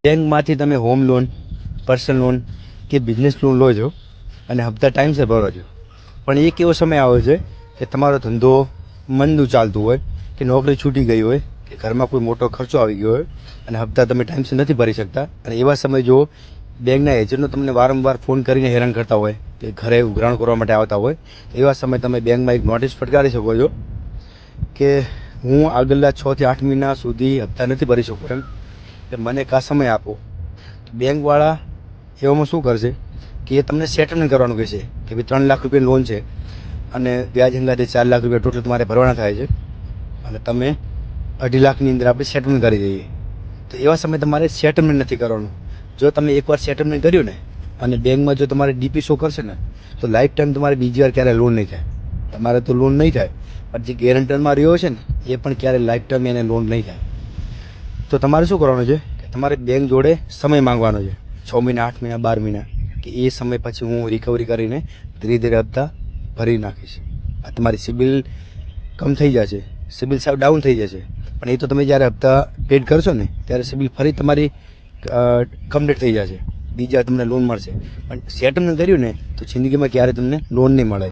બેંકમાંથી તમે home loan, personal loan કે બિઝનેસ લોન લો છો અને હપ્તા ટાઈમસર ભરો છો, પણ એક એવો સમય આવે છે કે તમારો ધંધો મંદું ચાલતું હોય કે નોકરી છૂટી ગઈ હોય કે ઘરમાં કોઈ મોટો ખર્ચો આવી ગયો હોય અને હપ્તા તમે ટાઈમસર નથી ભરી શકતા, અને એવા સમય જો બેંકના એજન્ટો તમને વારંવાર ફોન કરીને હેરાન કરતા હોય કે ઘરે ઉઘરાણ કરવા માટે આવતા હોય, એવા સમયે તમે બેંકમાં એક નોટિસ ફટકારી શકો છો કે હું આગળના 6 થી 8 મહિના સુધી હપ્તા નથી ભરી શકું, એમ કે મને કા સમય આપો. બેંકવાળા એવામાં શું કરશે કે એ તમને સેટલમેન્ટ કરવાનું કહેશે કે ભાઈ 3 લાખ રૂપિયાની લોન છે અને વ્યાજ અંદાજે 4 લાખ રૂપિયા ટોટલ તમારે ભરવાના થાય છે અને તમે 2.5 લાખની અંદર આપણે સેટલમેન્ટ કરી દઈએ. તો એવા સમયે તમારે સેટલમેન્ટ નથી કરવાનું. જો તમે એકવાર સેટલમેન્ટ કર્યું ને અને બેંકમાં જો તમારે ડીપી શો કરશે ને તો લાઈફ ટાઈમ તમારે બીજી વાર ક્યારે લોન નહીં થાય. તમારે તો લોન નહીં થાય, પણ જે ગેરંટરમાં રહ્યો છે ને એ પણ ક્યારે લાઈફ ટાઈમ એને લોન નહીં થાય. તો તમારે શું કરવાનું છે કે તમારે બેંક જોડે સમય માંગવાનો છે, 6 મહિના, 8 મહિના, 12 મહિના, કે એ સમય પછી હું રિકવરી કરીને ધીરે ધીરે હપ્તા ભરી નાખીશ. આ તમારી સિબિલ કમ થઈ જશે, સિબિલ સાવ ડાઉન થઈ જશે, પણ એ તો તમે જ્યારે હપ્તા પેડ કરશો ને ત્યારે સિબિલ ફરી તમારી કમ્પ્લીટ થઈ જશે, બીજા તમને લોન મળશે. પણ સેટલમેન્ટ કર્યું ને તો જિંદગીમાં ક્યારે તમને લોન નહીં મળે.